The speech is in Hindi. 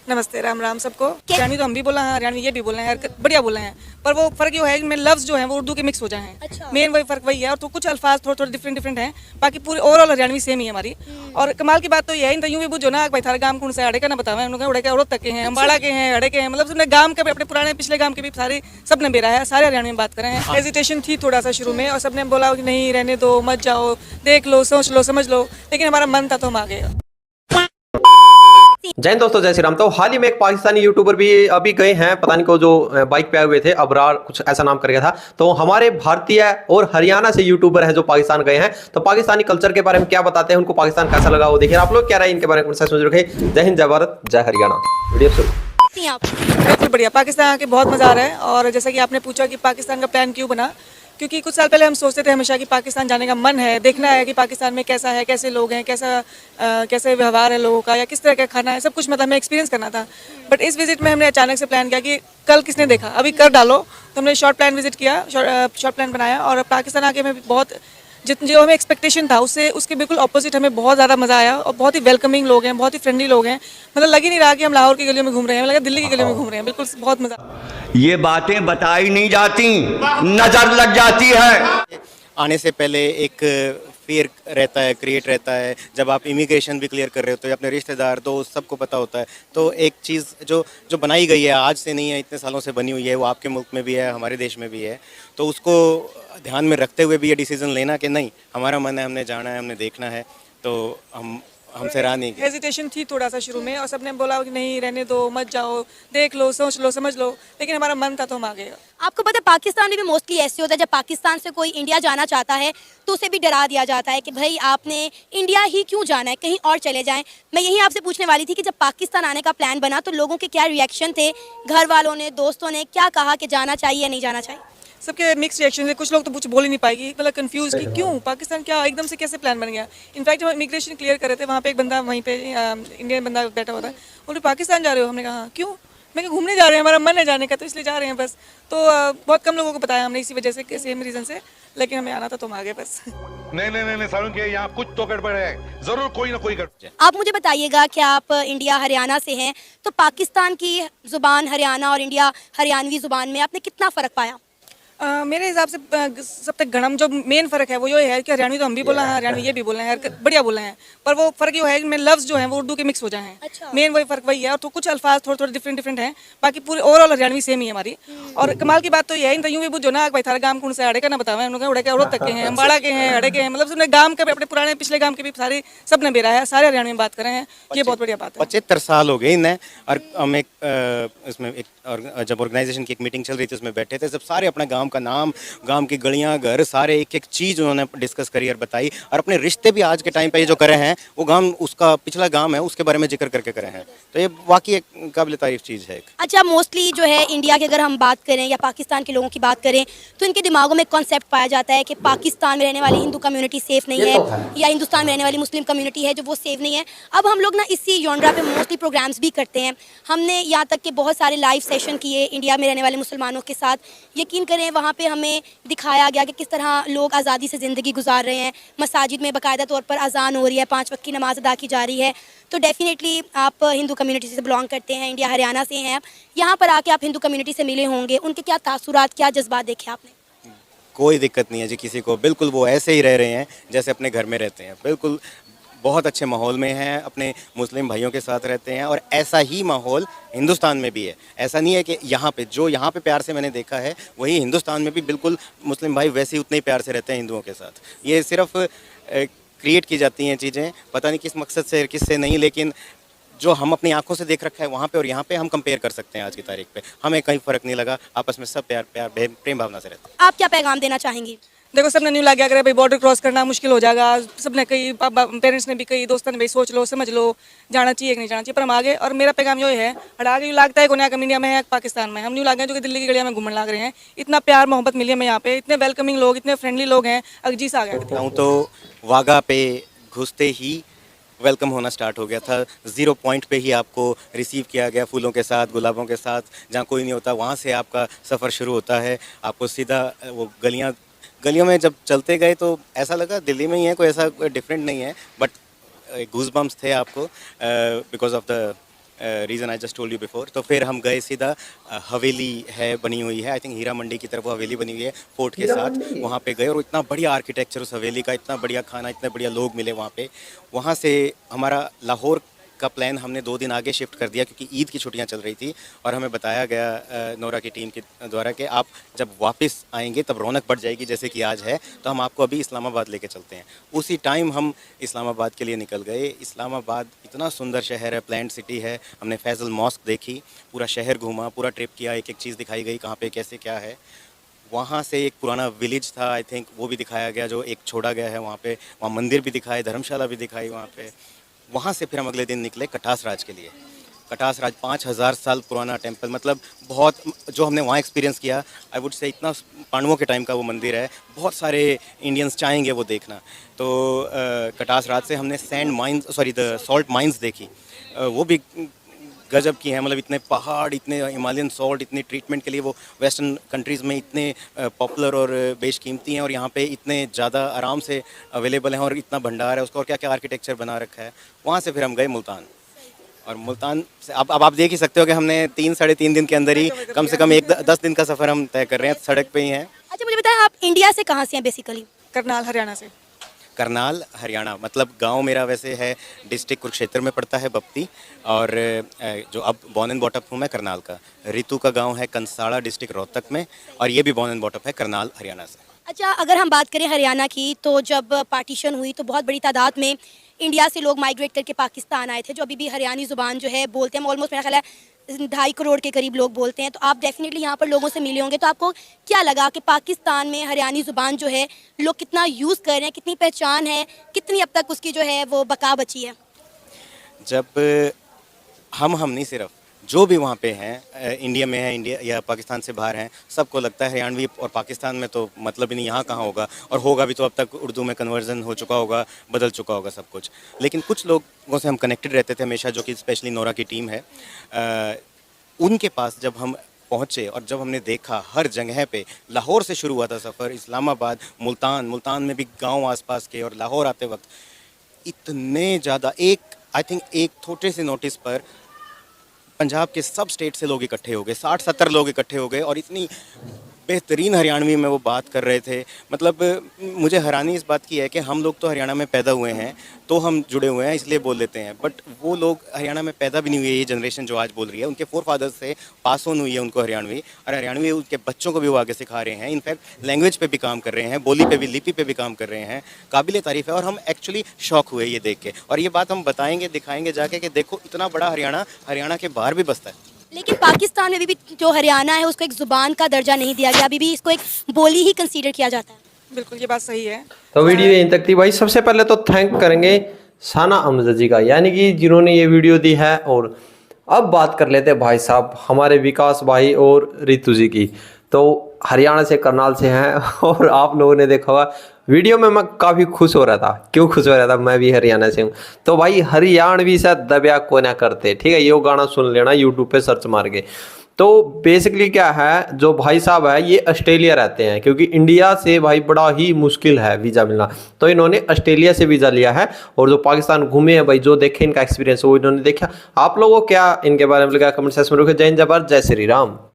नमस्ते, राम राम सबको। हरियाणवी तो हम भी बोला है, हरियाणवी ये भी बोल रहे हैं, बढ़िया बोल रहे हैं। पर वो फर्क ये है कि मेरे लफ्ज जो हैं वो उर्दू के मिक्स हो जाए हैं। अच्छा। मेन वही फर्क वही है। और तो कुछ अल्फाज थोड़े थोड़े डिफरेंट हैं। बाकी पूरी ओवरऑल हरियाणवी सेम ही है हमारी। और कमाल की बात तो ये है, इन यूं भी बुझो ना भाई थारे गांव कौन से अड़े का ना बतावे, हम लोग उड़े के औरत तक के हैं, अम्बाड़ा के हैं, अड़े के हैं, मतलब सबने गांव के अपने पुराने पिछले गांव के भी सारे सबने बेरा है, सारे हरियाणवी में बात कर रहे हैं। हेजिटेशन थी थोड़ा सा शुरू में और सबने बोला कि नहीं रहने दो, मत जाओ, देख लो, सोच लो, समझ लो, लेकिन हमारा मन था तो हम आ गए। जय हिंद दोस्तों, जय श्री राम। तो हाल ही में एक पाकिस्तानी यूट्यूबर भी अभी गए हैं, पता नहीं को जो बाइक पे आए हुए थे, अबरार कुछ ऐसा नाम कर गया था। तो हमारे भारतीय और हरियाणा से यूट्यूबर हैं जो पाकिस्तान गए हैं, तो पाकिस्तानी कल्चर के बारे में क्या बताते हैं, उनको पाकिस्तान कैसा लगा वो देखिए। आप लोग क्या राय इनके बारे में समझ रखे। जय हिंद, जय भारत, जय हरियाणा। वीडियो शुरू। बिल्कुल बढ़िया, पाकिस्तान आके बहुत मज़ा आ रहा है। और जैसा कि आपने पूछा कि पाकिस्तान का प्लान क्यों बना, क्योंकि कुछ साल पहले हम सोचते थे हमेशा कि पाकिस्तान जाने का मन है, देखना है कि पाकिस्तान में कैसा है, कैसे लोग हैं, कैसे व्यवहार है लोगों का, या किस तरह का खाना है, सब कुछ मतलब हमें एक्सपीरियंस करना था। बट इस विजिट में हमने अचानक से प्लान किया कि कल किसने देखा, अभी कर डालो। तो हमने शॉर्ट प्लान विजिट किया, शॉर्ट प्लान बनाया। और पाकिस्तान आके हमें बहुत जो हमें एक्सपेक्टेशन था उससे उसके बिल्कुल ऑपोजिट हमें बहुत ज़्यादा मज़ा आया। और बहुत ही वेलकमिंग लोग हैं, बहुत ही फ्रेंडली लोग हैं। मतलब लग ही नहीं रहा कि हम लाहौर की गलियों में घूम रहे हैं, लगा दिल्ली की गलियों में घूम रहे हैं। बिल्कुल बहुत मज़ा। ये बातें बताई नहीं जाती, नजर लग जाती है। आने से पहले एक फियर रहता है, क्रिएट रहता है। जब आप इमिग्रेशन भी क्लियर कर रहे होते हो, अपने रिश्तेदार दोस्त सबको पता होता है। तो एक चीज़ जो जो बनाई गई है, आज से नहीं है, इतने सालों से बनी हुई है, वो आपके मुल्क में भी है, हमारे देश में भी है। तो उसको ध्यान में रखते हुए भी ये डिसीज़न लेना कि नहीं, हमारा मन है, हमने जाना है, हमने देखना है, तो हमसे रहा नहीं। हेजिटेशन थी थोड़ा सा शुरू में और सबने बोला कि नहीं रहने दो, मत जाओ, देख लो, सोच लो, समझ लो, लेकिन हमारा मन था तो हम आ गए। आपको पता है पाकिस्तान में भी मोस्टली ऐसे होता है, जब पाकिस्तान से कोई इंडिया जाना चाहता है तो उसे भी डरा दिया जाता है कि भाई आपने इंडिया ही क्यों जाना है, कहीं और चले जाएं। मैं यही आपसे पूछने वाली थी कि जब पाकिस्तान आने का प्लान बना तो लोगों के क्या रिएक्शन थे, घर वालों ने, दोस्तों ने क्या कहा कि जाना चाहिए या नहीं जाना चाहिए? सबके मिक्स रिएक्शन है। कुछ लोग तो कुछ बोल ही नहीं पाएगी, मतलब कंफ्यूज कि क्यों पाकिस्तान, क्या एकदम से कैसे प्लान बन गया। इनफैक्ट हम इमिग्रेशन क्लियर कर रहे थे, वहाँ पे एक बंदा वहीं पे इंडियन बंदा बैठा हुआ था, बोले पाकिस्तान जा रहे हो? हमने कहा हाँ, क्यों? मैं कहा घूमने जा रहे हैं, हमारा मन है जाने का, तो इसलिए जा रहे हैं बस। तो बहुत कम लोगों को बताया हमने इसी वजह से, सेम रीज़न से, लेकिन हमें आना था तो हम आ गए बस। नहीं सारुण के यहाँ कुछ तो गड़बड़ है, जरूर कोई ना कोई गड़बड़। आप मुझे बताइएगा कि आप इंडिया हरियाणा से हैं, तो पाकिस्तान की ज़ुबान हरियाणा और इंडिया हरियाणवी ज़ुबान में आपने कितना फ़र्क पाया? मेरे हिसाब से सब तक गणम जो मेन फ़र्क है वो ये है कि हरियाणवी तो हम भी बोला है, हरियाणवी ये भी बोल रहे हैं, बढ़िया बोल रहे हैं। पर वो फ़र्क ये है कि मेरे लफ्ज़ जो हैं वो उर्दू के मिक्स हो जाए हैं। अच्छा। मेन वही फ़र्क वही है। और तो कुछ अल्फाज थोड़े थोड़े डिफरेंट हैं। बाकी पूरी ओवरऑल हरियाणवी सेम ही है हमारी। और कमाल की बात तो ये है, इन यूं भी बुझो ना भाई थारे गांव कौन से अड़े का ना बतावे, हम लोग उड़े के औरत तक के हैं, अम्बाड़ा के हैं, अड़े के हैं, मतलब सबने गांव के अपने पुराने पिछले गांव के भी सारे सबने बेरा है, सारे हरियाणवी में बात कर रहे हैं। ये बहुत बढ़िया बात है। 75 साल हो गए इन्हें। और हम इसमें जब ऑर्गेनाइजेशन की एक मीटिंग चल रही थी उसमें बैठे थे, जब सारे अपने गांव का नाम, गांव की गलियां, घर, सारे एक एक चीज़ उन्होंने डिस्कस करी और बताई। और अपने रिश्ते भी आज के टाइम पे ये जो करे हैं, वो गांव उसका पिछला गांव है उसके बारे में जिक्र करके करे हैं। तो ये वाकई एक काबिल तारीफ चीज़ है। अच्छा, मोस्टली जो है इंडिया की अगर हम बात करें या पाकिस्तान के लोगों की बात करें तो इनके दिमागों में कॉन्सेप्ट पाया जाता है कि पाकिस्तान में रहने वाली हिंदू कम्युनिटी सेफ नहीं है, या हिंदुस्तान में रहने वाली मुस्लिम कम्युनिटी है जो वो सेफ नहीं है। अब हम लोग ना इसी जॉनरा पे मोस्टली प्रोग्राम्स भी करते हैं। हमने यहाँ तक कि बहुत सारे लाइव सेशन किए इंडिया में रहने वाले मुसलमानों के साथ। यकीन करें वहाँ पे हमें दिखाया गया कि किस तरह लोग आज़ादी से ज़िंदगी गुजार रहे हैं। मसाजिद में बाकायदा तौर पर अजान हो रही है, 5 वक्त की नमाज अदा की जा रही है। तो डेफिनेटली आप हिंदू कम्युनिटी से बिलोंग करते हैं, इंडिया हरियाणा से हैं, यहाँ पर आके आप हिंदू कम्युनिटी से मिले होंगे, उनके क्या तासुरात, क्या जज्बात देखे आपने? कोई दिक्कत नहीं है जी किसी को, बिल्कुल वो ऐसे ही रह रहे हैं जैसे अपने घर में रहते हैं। बिल्कुल बहुत अच्छे माहौल में हैं, अपने मुस्लिम भाइयों के साथ रहते हैं। और ऐसा ही माहौल हिंदुस्तान में भी है। ऐसा नहीं है कि यहाँ पे जो यहाँ पे प्यार से मैंने देखा है वही हिंदुस्तान में भी बिल्कुल मुस्लिम भाई वैसे ही उतने ही प्यार से रहते हैं हिंदुओं के साथ। ये सिर्फ क्रिएट की जाती हैं चीज़ें, पता नहीं किस मकसद से किससे नहीं, लेकिन जो हम अपनी आंखों से देख रखा है वहाँ पे और यहाँ पे हम कंपेयर कर सकते हैं। आज की तारीख पे हमें कहीं फ़र्क नहीं लगा, आपस में सब प्यार प्रेम भावना से रहते हैं। आप क्या पैगाम देना चाहेंगी? देखो, सबने न्यू लगा अगर भाई बॉर्डर क्रॉस करना मुश्किल हो जाएगा, सबने कई पेरेंट्स ने भी कई दोस्तों ने भाई सोच लो, समझ लो, जाना चाहिए कि नहीं जाना चाहिए, पर हम आगे। और मेरा पैगाम ये है, और आगे यूँ लगता है कि कम इंडिया में है पाकिस्तान में, हम न्यू लागे जो कि दिल्ली की गलियाँ में घूमने लग रहे हैं। इतना प्यार मोहब्बत मिली हमें यहाँ पे, इतने वेलकमिंग लोग, इतने फ्रेंडली लोग हैं, अगजी से आ गया। तो वाघा पे घुसते ही वेलकम होना स्टार्ट हो गया था। 0 पॉइंट पे ही आपको रिसीव किया गया फूलों के साथ, गुलाबों के साथ। जहाँ कोई नहीं होता वहाँ से आपका सफ़र शुरू होता है। आपको सीधा वो गलियों में जब चलते गए तो ऐसा लगा दिल्ली में ही है, कोई ऐसा डिफरेंट नहीं है, बट गूज़ बम्प्स थे आपको because of the reason I just told you before. तो फिर हम गए सीधा हवेली है बनी हुई है, आई थिंक हीरा मंडी की तरफ वो हवेली बनी हुई है फोर्ट के साथ, वहाँ पे गए और इतना बढ़िया आर्किटेक्चर उस हवेली का, इतना बढ़िया खाना, इतने बढ़िया लोग मिले वहाँ पे। वहाँ से हमारा लाहौर का प्लान हमने 2 दिन आगे शिफ्ट कर दिया क्योंकि ईद की छुट्टियां चल रही थी और हमें बताया गया नोरा की टीम के द्वारा कि आप जब वापस आएंगे तब रौनक बढ़ जाएगी जैसे कि आज है, तो हम आपको अभी इस्लामाबाद लेके चलते हैं। उसी टाइम हम इस्लामाबाद के लिए निकल गए। इस्लामाबाद इतना सुंदर शहर है, प्लान्ड सिटी है। हमने फैसल मॉस्क देखी, पूरा शहर घूमा, पूरा ट्रिप किया, एक एक चीज़ दिखाई गई कहाँ पे कैसे क्या है। वहाँ से एक पुराना विलेज था, आई थिंक वो भी दिखाया गया जो एक छोड़ा गया है वहाँ पे। वहाँ मंदिर भी दिखाए, धर्मशाला भी दिखाई वहाँ पे। वहाँ से फिर हम अगले दिन निकले कटास राज के लिए। कटास राज 5000 साल पुराना टेम्पल, मतलब बहुत जो हमने वहाँ एक्सपीरियंस किया, आई वुड से इतना पांडवों के टाइम का वो मंदिर है, बहुत सारे इंडियंस चाहेंगे वो देखना। तो कटास राज से हमने द सॉल्ट माइंस देखी, वो भी गजब की हैं। मतलब इतने पहाड़, इतने हिमालयन सॉल्ट, इतनी ट्रीटमेंट के लिए वो वेस्टर्न कंट्रीज़ में इतने पॉपुलर और बेशकीमती हैं और यहाँ पे इतने ज़्यादा आराम से अवेलेबल हैं और इतना भंडार है उसका और क्या क्या आर्किटेक्चर बना रखा है। वहाँ से फिर हम गए मुल्तान, और मुल्तान से अब आप देख ही सकते हो कि हमने 3-3.5 दिन के अंदर ही कम से कम 10 दिन का सफ़र हम तय कर रहे हैं, सड़क पे ही हैं। अच्छा, मुझे बताएं आप इंडिया से कहाँ से हैं बेसिकली? करनाल हरियाणा से। करनाल हरियाणा, मतलब गांव मेरा वैसे है डिस्ट्रिक्ट कुरुक्षेत्र में पड़ता है बप्ती, और जो अब बॉर्न एंड बॉटअप हूँ मैं करनाल का। रितु का गांव है कंसाड़ा डिस्ट्रिक्ट रोहतक में, और ये भी बॉर्न एंड बॉटअप है करनाल हरियाणा से। अच्छा, अगर हम बात करें हरियाणा की, तो जब पार्टीशन हुई तो बहुत बड़ी तादाद में इंडिया से लोग माइग्रेट करके पाकिस्तान आए थे, जो अभी भी हरियाणी ज़ुबान जो है बोलते हैं। ऑलमोस्ट मेरा ख्याल है 2.5 करोड़ के करीब लोग बोलते हैं। तो आप डेफिनेटली यहाँ पर लोगों से मिले होंगे, तो आपको क्या लगा कि पाकिस्तान में हरियाणी ज़ुबान जो है लोग कितना यूज़ कर रहे हैं, कितनी पहचान है, कितनी अब तक उसकी जो है वो बका बची है? जब हम नहीं, सिर्फ जो भी वहाँ पे हैं, इंडिया में हैं, इंडिया या पाकिस्तान से बाहर हैं, सबको लगता है हरियाणवी और पाकिस्तान में तो मतलब ही नहीं, यहाँ कहाँ होगा, और होगा भी तो अब तक उर्दू में कन्वर्जन हो चुका होगा, बदल चुका होगा सब कुछ। लेकिन कुछ लोगों से हम कनेक्टेड रहते थे हमेशा, जो कि स्पेशली नोरा की टीम है, उनके पास जब हम पहुँचे और जब हमने देखा हर जगह पे, लाहौर से शुरू हुआ था सफ़र, इस्लामाबाद, मुल्तान में भी गाँव आसपास के, और लाहौर आते वक्त इतने ज़्यादा, आई थिंक एक छोटे से नोटिस पर पंजाब के सब स्टेट से लोग इकट्ठे हो गए, 60-70 लोग इकट्ठे हो गए और इतनी बेहतरीन हरियाणवी में वो बात कर रहे थे। मतलब मुझे हैरानी इस बात की है कि हम लोग तो हरियाणा में पैदा हुए हैं, तो हम जुड़े हुए हैं इसलिए बोल लेते हैं, बट वो लोग हरियाणा में पैदा भी नहीं हुए, ये जनरेशन जो आज बोल रही है, उनके फोर फादर्स से पास ऑन हुई है उनको हरियाणवी, और हरियाणवी उनके बच्चों को भी वो आगे सिखा रहे हैं। इनफैक्ट लैंग्वेज पे भी काम कर रहे हैं, बोली पे भी, लिपि पे भी काम कर रहे हैं। काबिल तारीफ़ है, और हम एक्चुअली शौक हुए ये देख के, और ये बात हम बताएंगे, दिखाएंगे जाके कि देखो इतना बड़ा हरियाणा के बाहर भी बसता है। लेकिन पाकिस्तान में अभी भी जो हरियाणा है उसको एक ज़ुबान का दर्जा नहीं दिया गया, अभी भी इसको एक बोली ही कंसीडर किया जाता है। बिल्कुल, ये बात सही है। तो वीडियो यहीं तक थी भाई। सबसे पहले तो थैंक करेंगे साना अमजद जी का, यानी कि जिन्होंने ये वीडियो दी है। और अब बात कर लेते हैं भाई साहब हमारे विकास भाई और रितु जी की। तो हरियाणा से, करनाल से हैं, और आप लोगों ने देखा होगा वीडियो में मैं काफ़ी खुश हो रहा था। क्यों खुश हो रहा था? मैं भी हरियाणा से हूँ। तो भाई हरियाणवी से दबिया को ना करते, ठीक है, ये गाना सुन लेना यूट्यूब पे सर्च मार के। तो बेसिकली क्या है, जो भाई साहब है ये ऑस्ट्रेलिया रहते हैं, क्योंकि इंडिया से भाई बड़ा ही मुश्किल है वीज़ा मिलना, तो इन्होंने ऑस्ट्रेलिया से वीज़ा लिया है। और जो पाकिस्तान घूमे हैं भाई, जो देखे इनका एक्सपीरियंस वो इन्होंने देखा। आप लोगों को क्या इनके बारे में लगा, कमेंट सेक्शन में रखो। जय हिंद, जय भारत, जय श्री राम।